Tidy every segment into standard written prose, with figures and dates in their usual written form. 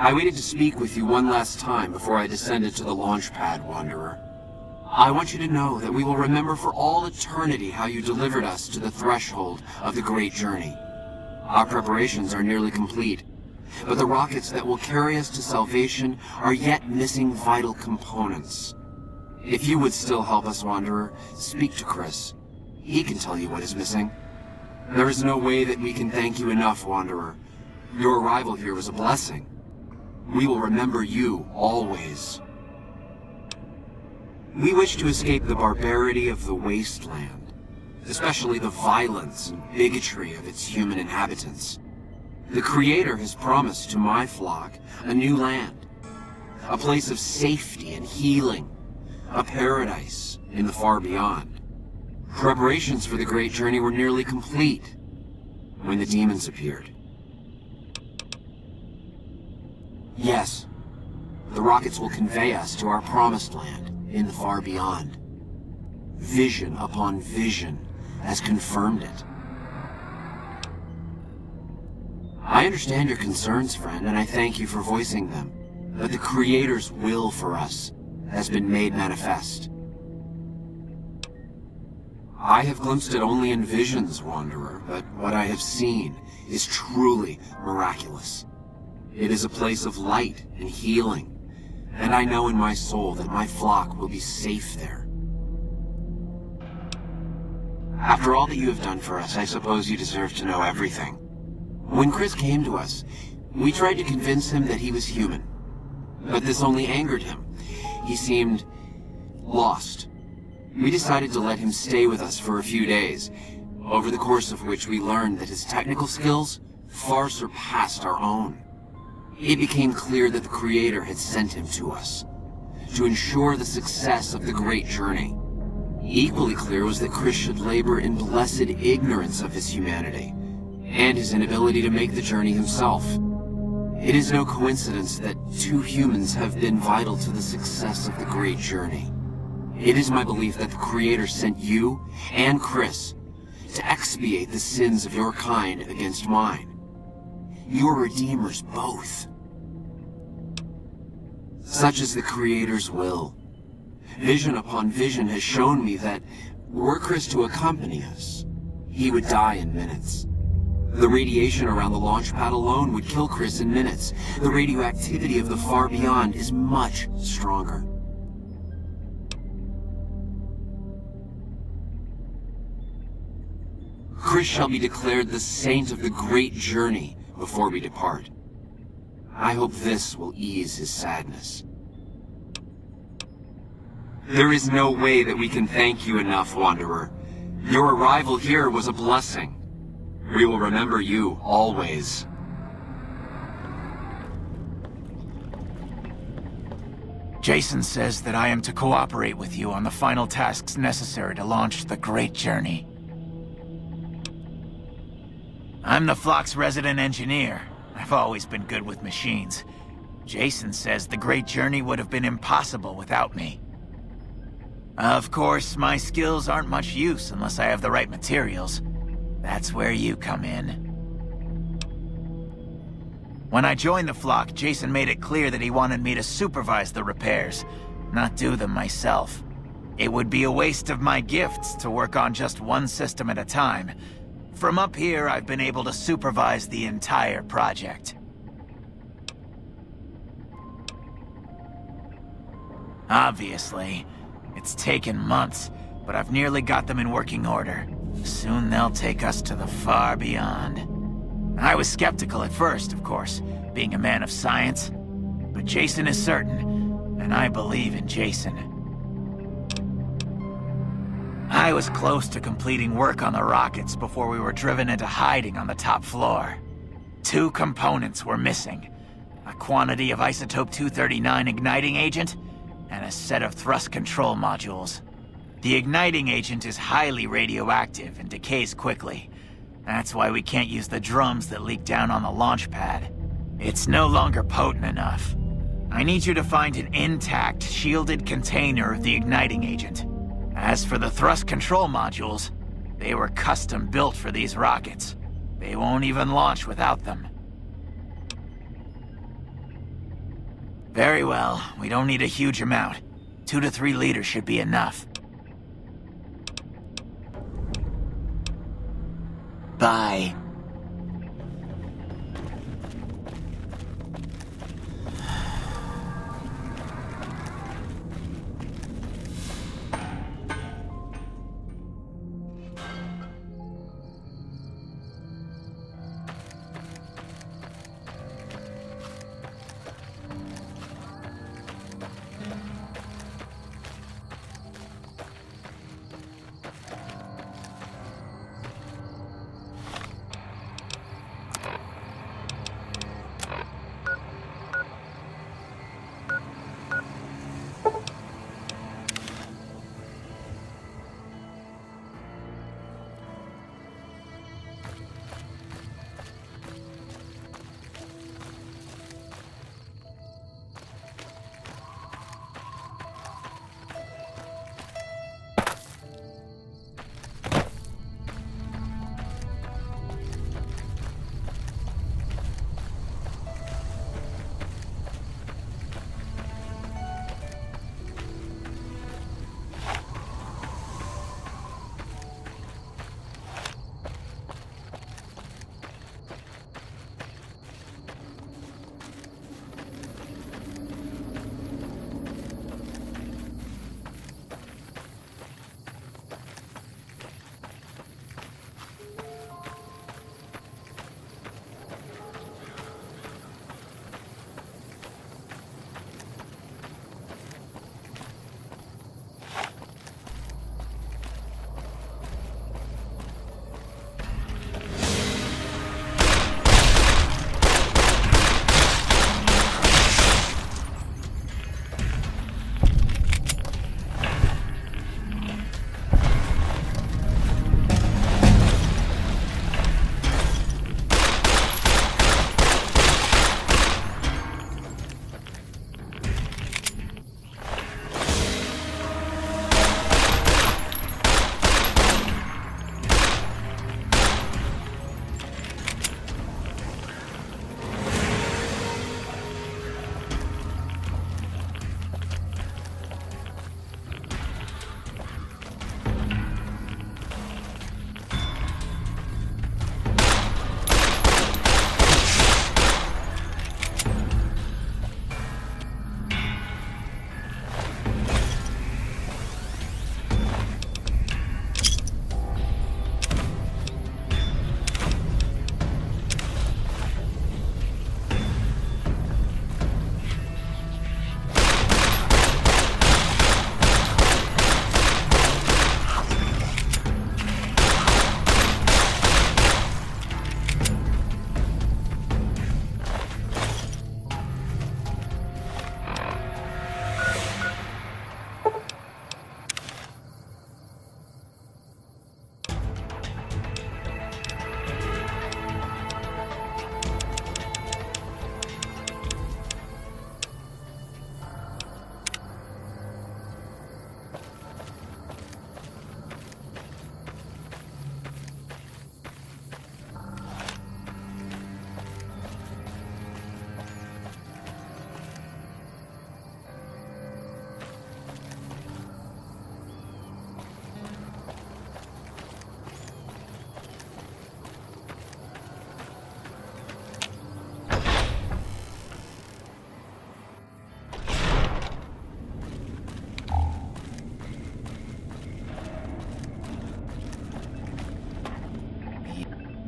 I waited to speak with you one last time before I descended to the launch pad, Wanderer. I want you to know that we will remember for all eternity how you delivered us to the threshold of the great journey. Our preparations are nearly complete, but the rockets that will carry us to salvation are yet missing vital components. If you would still help us, Wanderer, speak to Chris. He can tell you what is missing. There is no way that we can thank you enough, Wanderer. Your arrival here was a blessing. We will remember you always. We wish to escape the barbarity of the wasteland, especially the violence and bigotry of its human inhabitants. The Creator has promised to my flock a new land, a place of safety and healing, a paradise in the far beyond. Preparations for the great journey were nearly complete when the demons appeared. Yes, the rockets will convey us to our promised land in the far beyond. Vision upon vision has confirmed it. I understand your concerns, friend, and I thank you for voicing them. But the Creator's will for us has been made manifest. I have glimpsed it only in visions, Wanderer, but what I have seen is truly miraculous. It is a place of light and healing, and I know in my soul that my flock will be safe there. After all that you have done for us, I suppose you deserve to know everything. When Chris came to us, we tried to convince him that he was human, but this only angered him. He seemed lost. We decided to let him stay with us for a few days, over the course of which we learned that his technical skills far surpassed our own. It became clear that the Creator had sent him to us, to ensure the success of the great journey. Equally clear was that Chris should labor in blessed ignorance of his humanity, and his inability to make the journey himself. It is no coincidence that two humans have been vital to the success of the great journey. It is my belief that the Creator sent you and Chris to expiate the sins of your kind against mine. You are redeemers both. Such is the Creator's will. Vision upon vision has shown me that were Chris to accompany us, he would die in minutes. The radiation around the launch pad alone would kill Chris in minutes. The radioactivity of the far beyond is much stronger. Chris shall be declared the saint of the great journey before we depart. I hope this will ease his sadness. There is no way that we can thank you enough, Wanderer. Your arrival here was a blessing. We will remember you always. Jason says that I am to cooperate with you on the final tasks necessary to launch the great journey. I'm the flock's resident engineer. I've always been good with machines. Jason says the great journey would have been impossible without me. Of course, my skills aren't much use unless I have the right materials. That's where you come in. When I joined the flock, Jason made it clear that he wanted me to supervise the repairs, not do them myself. It would be a waste of my gifts to work on just one system at a time. From up here, I've been able to supervise the entire project. Obviously, it's taken months, but I've nearly got them in working order. Soon they'll take us to the far beyond. I was skeptical at first, of course, being a man of science. But Jason is certain, and I believe in Jason. I was close to completing work on the rockets before we were driven into hiding on the top floor. 2 components were missing. A quantity of isotope 239 igniting agent, and a set of thrust control modules. The igniting agent is highly radioactive and decays quickly. That's why we can't use the drums that leak down on the launch pad. It's no longer potent enough. I need you to find an intact, shielded container of the igniting agent. As for the thrust control modules, they were custom built for these rockets. They won't even launch without them. Very well. We don't need a huge amount. 2 to 3 liters should be enough. Bye.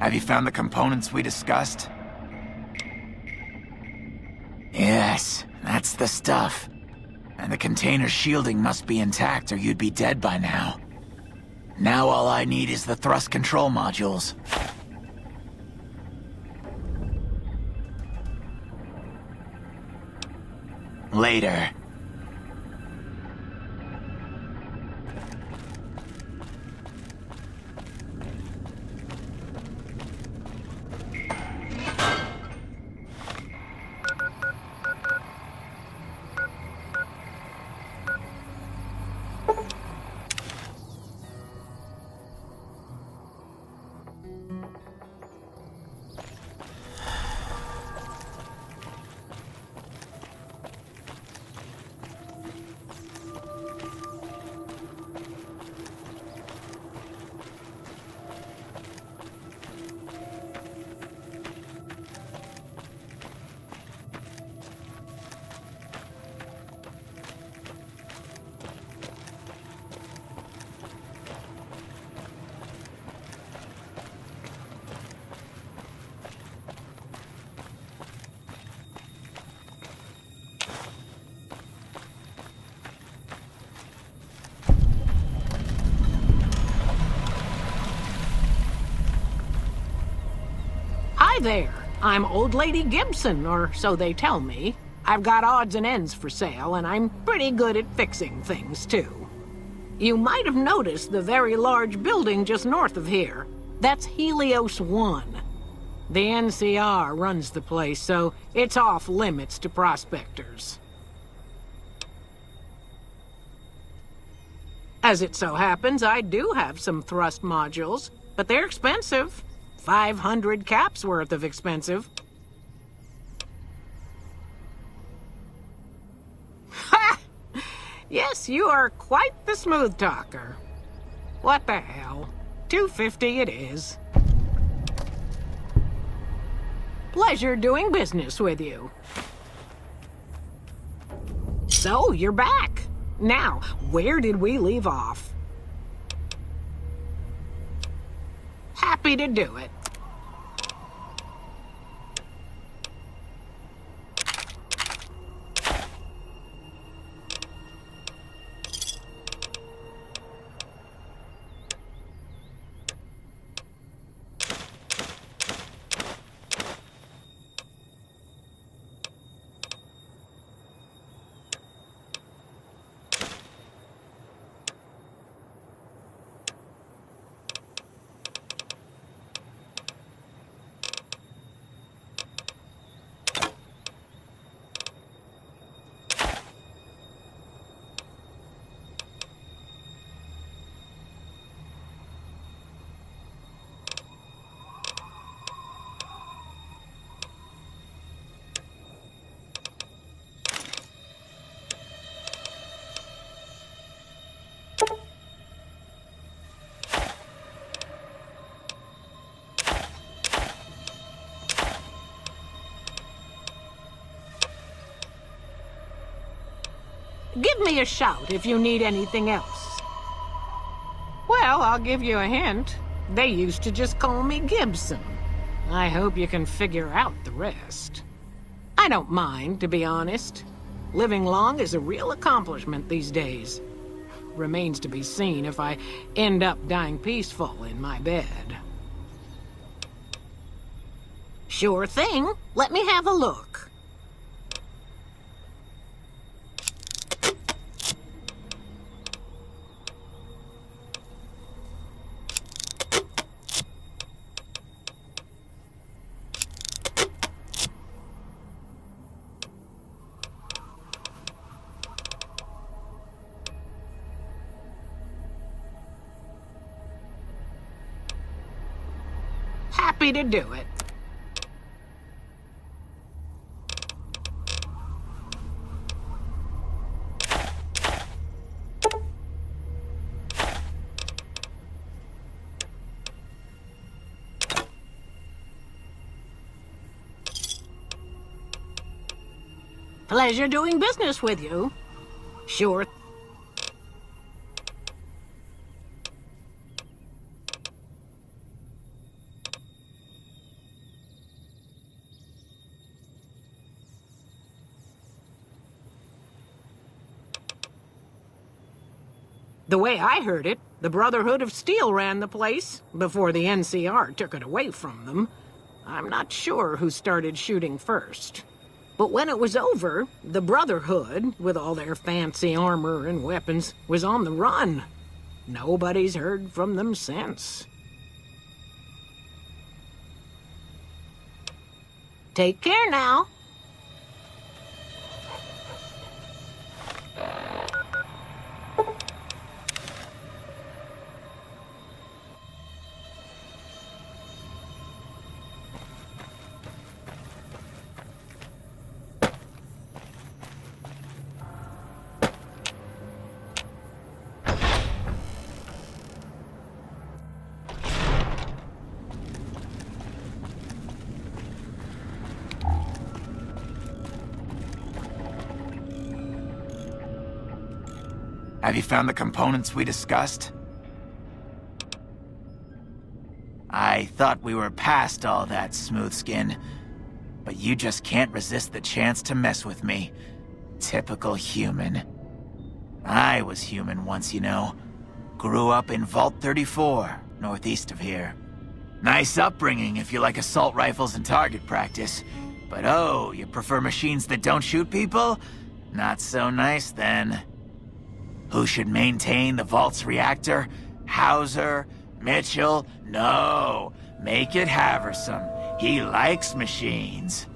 Have you found the components we discussed? Yes, that's the stuff. And the container's shielding must be intact or you'd be dead by now. Now all I need is the thrust control modules. Later. there. I'm Old Lady Gibson, or so they tell me. I've got odds and ends for sale, and I'm pretty good at fixing things, too. You might have noticed the very large building just north of here. That's Helios 1. The NCR runs the place, so it's off limits to prospectors. As it so happens, I do have some thrust modules, but they're expensive. 500 caps worth of expensive. Ha! Yes, you are quite the smooth talker. What the hell? $250 it is. Pleasure doing business with you. So, you're back. Now, where did we leave off? Happy to do it. Give me a shout if you need anything else. Well, I'll give you a hint. They used to just call me Gibson. I hope you can figure out the rest. I don't mind, to be honest. Living long is a real accomplishment these days. Remains to be seen if I end up dying peaceful in my bed. Sure thing. Let me have a look. Happy to do it. Pleasure doing business with you. Sure. The way I heard it, the Brotherhood of Steel ran the place before the NCR took it away from them. I'm not sure who started shooting first. But when it was over, the Brotherhood, with all their fancy armor and weapons, was on the run. Nobody's heard from them since. Take care now. Have you found the components we discussed? I thought we were past all that, smooth skin. But you just can't resist the chance to mess with me. Typical human. I was human once, you know. Grew up in Vault 34, northeast of here. Nice upbringing if you like assault rifles and target practice. But oh, you prefer machines that don't shoot people? Not so nice then. Who should maintain the vault's reactor? Hauser? Mitchell? No. Make it Haversam. He likes machines.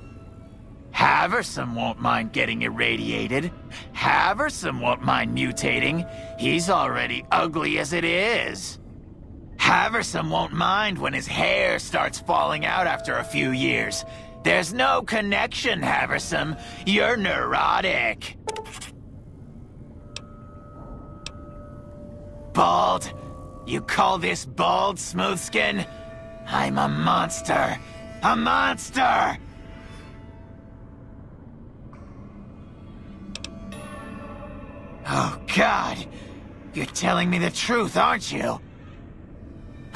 Haversam won't mind getting irradiated. Haversam won't mind mutating. He's already ugly as it is. Haversam won't mind when his hair starts falling out after a few years. There's no connection, Haversam. You're neurotic. Bald? You call this bald, Smoothskin? I'm a monster. A monster! Oh, God. You're telling me the truth, aren't you?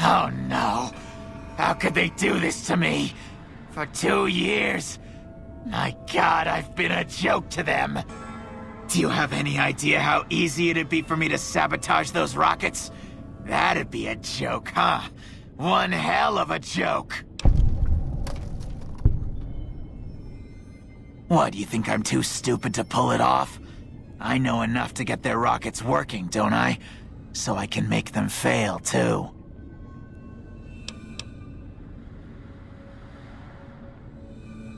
Oh, no. How could they do this to me? For 2 years? My God, I've been a joke to them. Do you have any idea how easy it'd be for me to sabotage those rockets? That'd be a joke, huh? One hell of a joke. What, you think I'm too stupid to pull it off? I know enough to get their rockets working, don't I? So I can make them fail, too.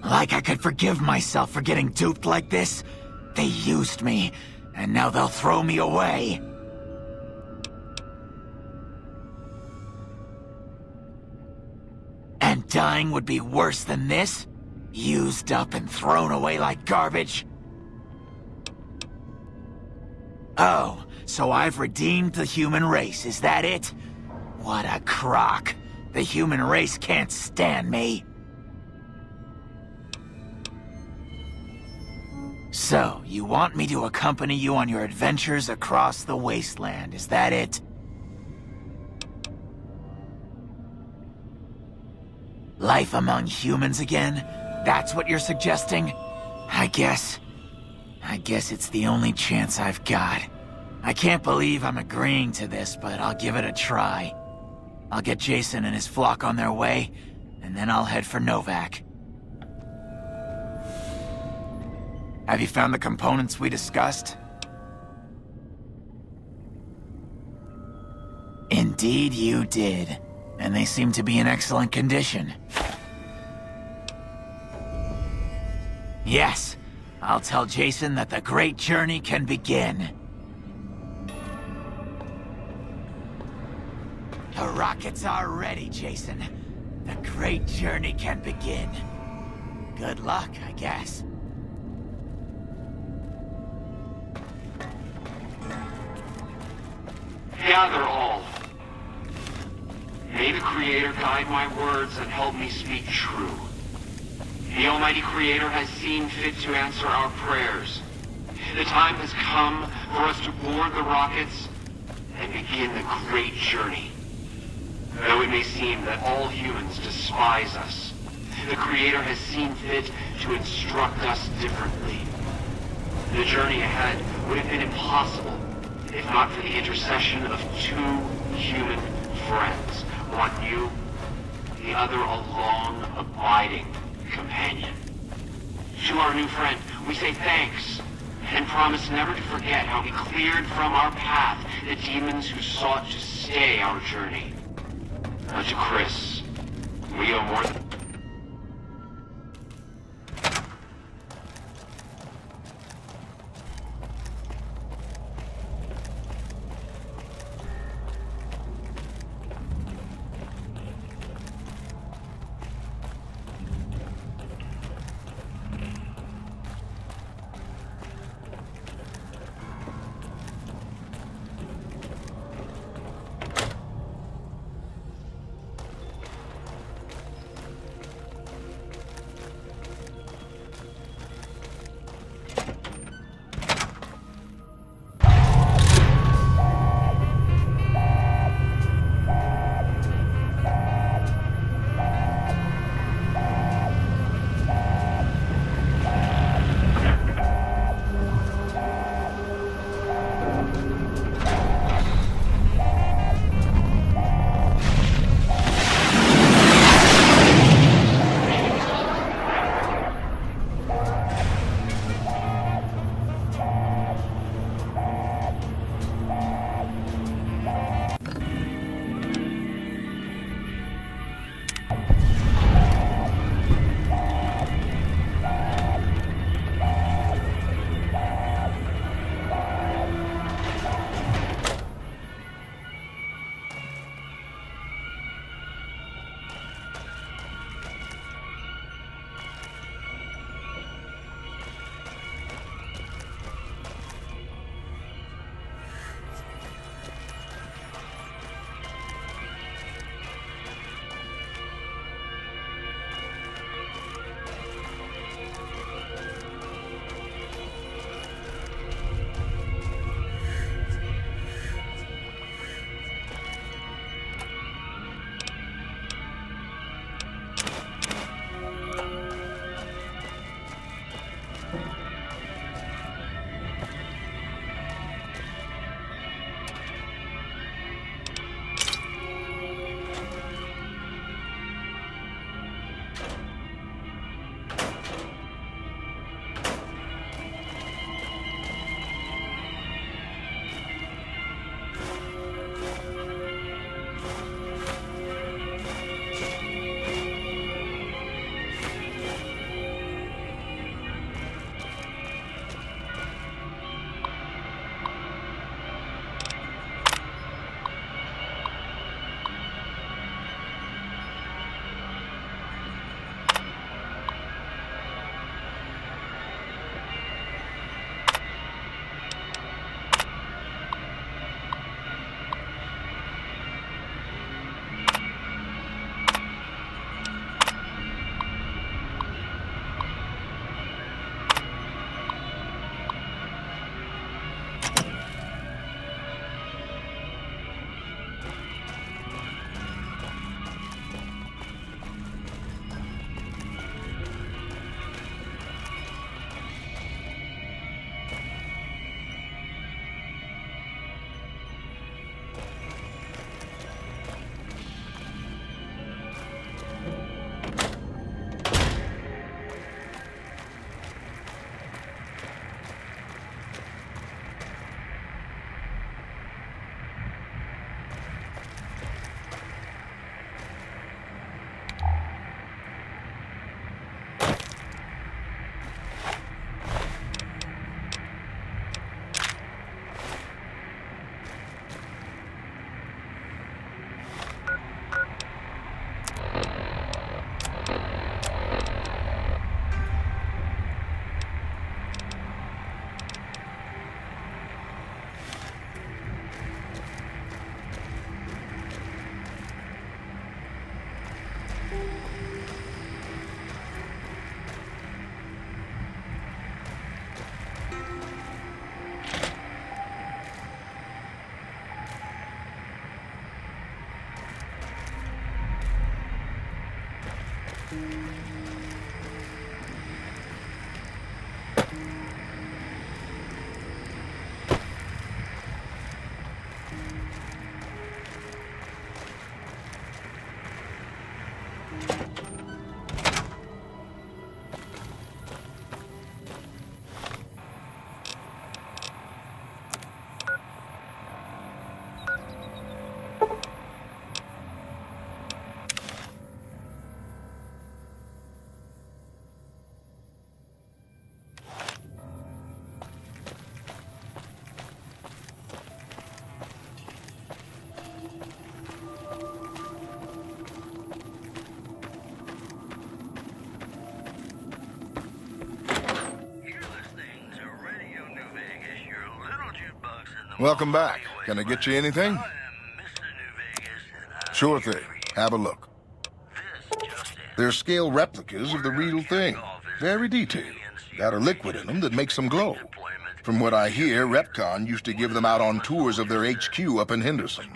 Like I could forgive myself for getting duped like this? They used me, and now they'll throw me away. And dying would be worse than this? Used up and thrown away like garbage? Oh, so I've redeemed the human race, is that it? What a crock. The human race can't stand me. So, you want me to accompany you on your adventures across the wasteland, is that it? Life among humans again? That's what you're suggesting? I guess it's the only chance I've got. I can't believe I'm agreeing to this, but I'll give it a try. I'll get Jason and his flock on their way, and then I'll head for Novak. Have you found the components we discussed? Indeed you did, and they seem to be in excellent condition. Yes, I'll tell Jason that the great journey can begin. The rockets are ready, Jason. The great journey can begin. Good luck, I guess. Gather all. May the Creator guide my words and help me speak true. The Almighty Creator has seen fit to answer our prayers. The time has come for us to board the rockets and begin the great journey. Though it may seem that all humans despise us, the Creator has seen fit to instruct us differently. The journey ahead would have been impossible if not for the intercession of two human friends. One new, the other a long, abiding companion. To our new friend, we say thanks, and promise never to forget how we cleared from our path the demons who sought to stay our journey. To Chris, we owe more than... Welcome back. Can I get you anything? Sure thing. Have a look. They're scale replicas of the real thing. Very detailed. Got a liquid in them that makes them glow. From what I hear, Repcon used to give them out on tours of their HQ up in Henderson.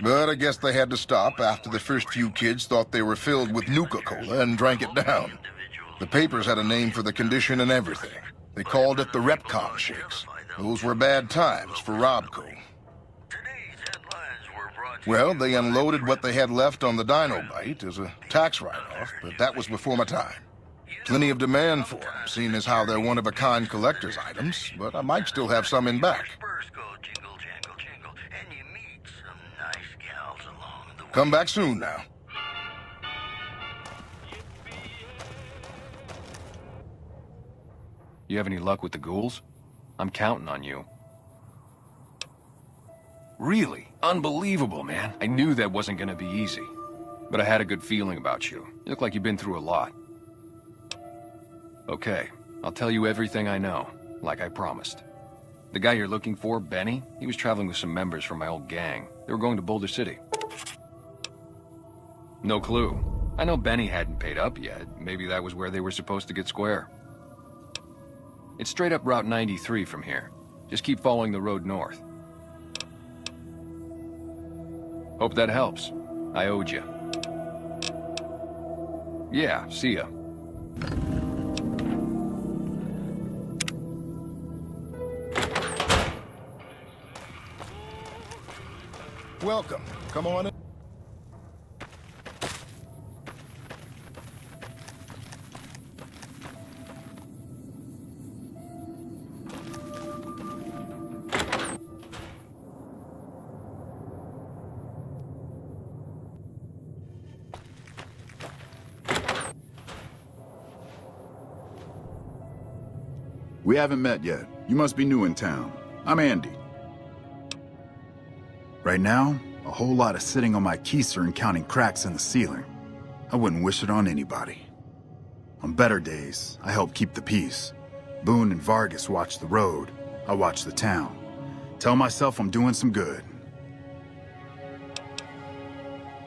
But I guess they had to stop after the first few kids thought they were filled with Nuka-Cola and drank it down. The papers had a name for the condition and everything. They called it the Repcon shakes. Those were bad times for Robco. Well, they unloaded what they had left on the Dinobite as a tax write-off, but that was before my time. Plenty of demand for them, seeing as how they're one-of-a-kind collector's items, but I might still have some in back. Come back soon now. You have any luck with the ghouls? I'm counting on you. Really? Unbelievable, man. I knew that wasn't gonna be easy. But I had a good feeling about you. You look like you've been through a lot. Okay, I'll tell you everything I know, like I promised. The guy you're looking for, Benny, he was traveling with some members from my old gang. They were going to Boulder City. No clue. I know Benny hadn't paid up yet. Maybe that was where they were supposed to get square. It's straight up Route 93 from here. Just keep following the road north. Hope that helps. I owed you. Yeah, see ya. Welcome. Come on in. We haven't met yet. You must be new in town. I'm Andy. Right now, a whole lot of sitting on my keister and counting cracks in the ceiling. I wouldn't wish it on anybody. On better days, I help keep the peace. Boone and Vargas watch the road. I watch the town. Tell myself I'm doing some good.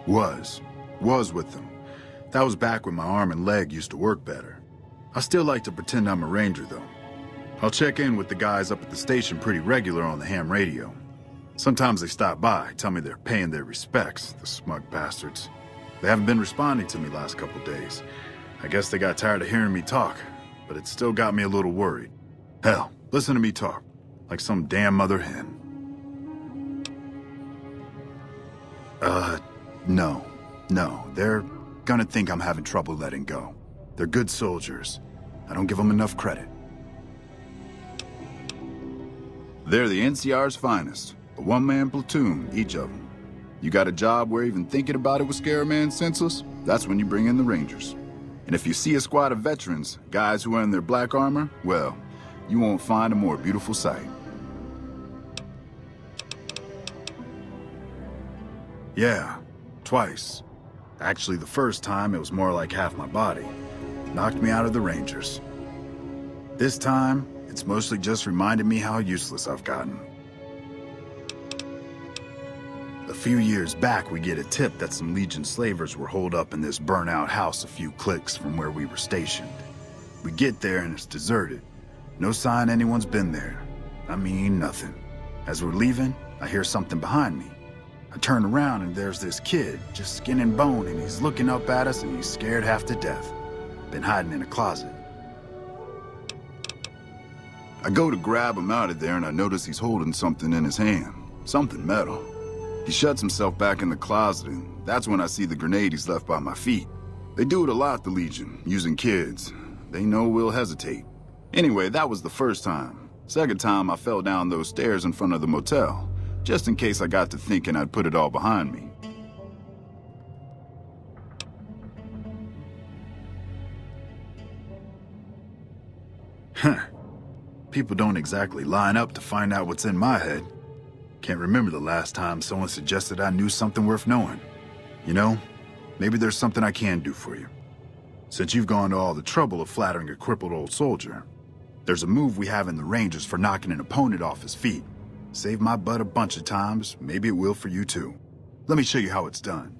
Was with them. That was back when my arm and leg used to work better. I still like to pretend I'm a ranger, though. I'll check in with the guys up at the station pretty regular on the ham radio. Sometimes they stop by, tell me they're paying their respects, the smug bastards. They haven't been responding to me last couple days. I guess they got tired of hearing me talk, but it still got me a little worried. Hell, listen to me talk, like some damn mother hen. No, they're gonna think I'm having trouble letting go. They're good soldiers. I don't give them enough credit. They're the NCR's finest. A one-man platoon, each of them. You got a job where even thinking about it would scare a man senseless? That's when you bring in the Rangers. And if you see a squad of veterans, guys who are in their black armor, well, you won't find a more beautiful sight. Yeah, twice. Actually, the first time it was more like half my body. Knocked me out of the Rangers. This time, it's mostly just reminded me how useless I've gotten. A few years back, we get a tip that some Legion slavers were holed up in this burnt-out house a few clicks from where we were stationed. We get there and it's deserted. No sign anyone's been there. I mean, nothing. As we're leaving, I hear something behind me. I turn around and there's this kid, just skin and bone, and he's looking up at us and he's scared half to death. Been hiding in a closet. I go to grab him out of there and I notice he's holding something in his hand. Something metal. He shuts himself back in the closet and that's when I see the grenade he's left by my feet. They do it a lot, the Legion, using kids. They know we'll hesitate. Anyway, that was the first time. Second time, I fell down those stairs in front of the motel, just in case I got to thinking I'd put it all behind me. Huh. People don't exactly line up to find out what's in my head. Can't remember the last time someone suggested I knew something worth knowing. You know, maybe there's something I can do for you. Since you've gone to all the trouble of flattering a crippled old soldier, there's a move we have in the Rangers for knocking an opponent off his feet. Saved my butt a bunch of times, maybe it will for you too. Let me show you how it's done.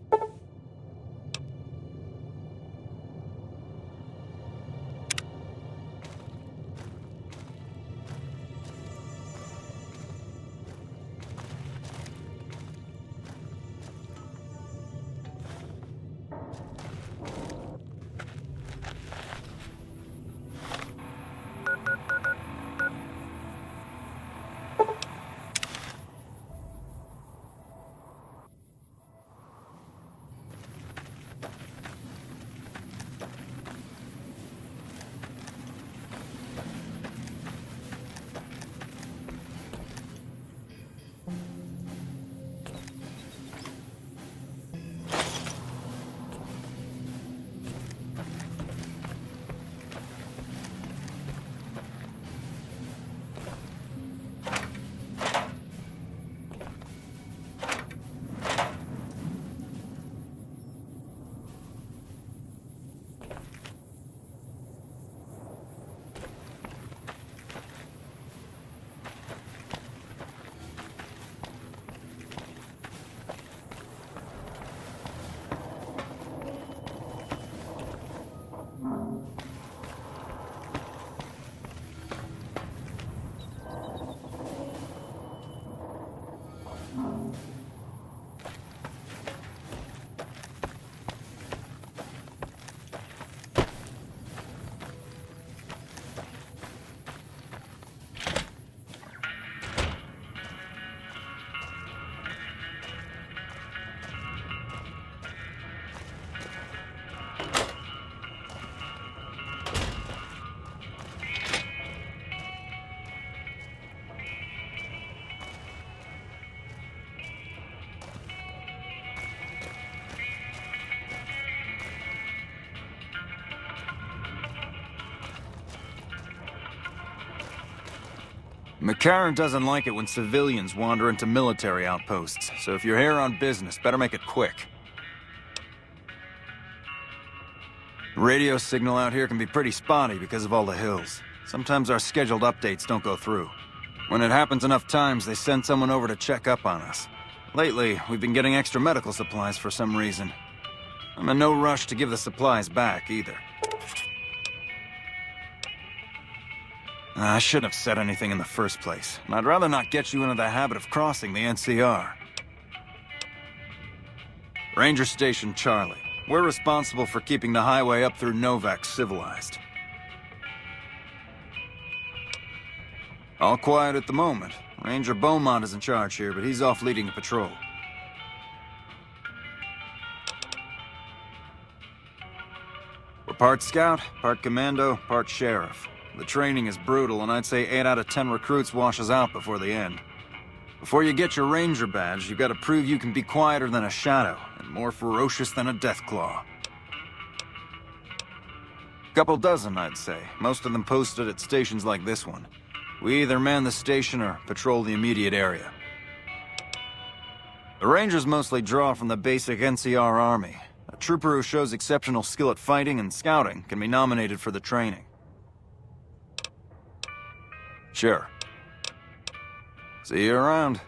McCarran doesn't like it when civilians wander into military outposts, so if you're here on business, better make it quick. Radio signal out here can be pretty spotty because of all the hills. Sometimes our scheduled updates don't go through. When it happens enough times, they send someone over to check up on us. Lately, we've been getting extra medical supplies for some reason. I'm in no rush to give the supplies back, either. I shouldn't have said anything in the first place. I'd rather not get you into the habit of crossing the NCR. Ranger Station Charlie. We're responsible for keeping the highway up through Novak civilized. All quiet at the moment. Ranger Beaumont is in charge here, but he's off leading a patrol. We're part scout, part commando, part sheriff. The training is brutal, and I'd say 8 out of 10 recruits washes out before the end. Before you get your ranger badge, you've got to prove you can be quieter than a shadow, and more ferocious than a deathclaw. Couple dozen, I'd say. Most of them posted at stations like this one. We either man the station or patrol the immediate area. The Rangers mostly draw from the basic NCR army. A trooper who shows exceptional skill at fighting and scouting can be nominated for the training. Sure. See you around.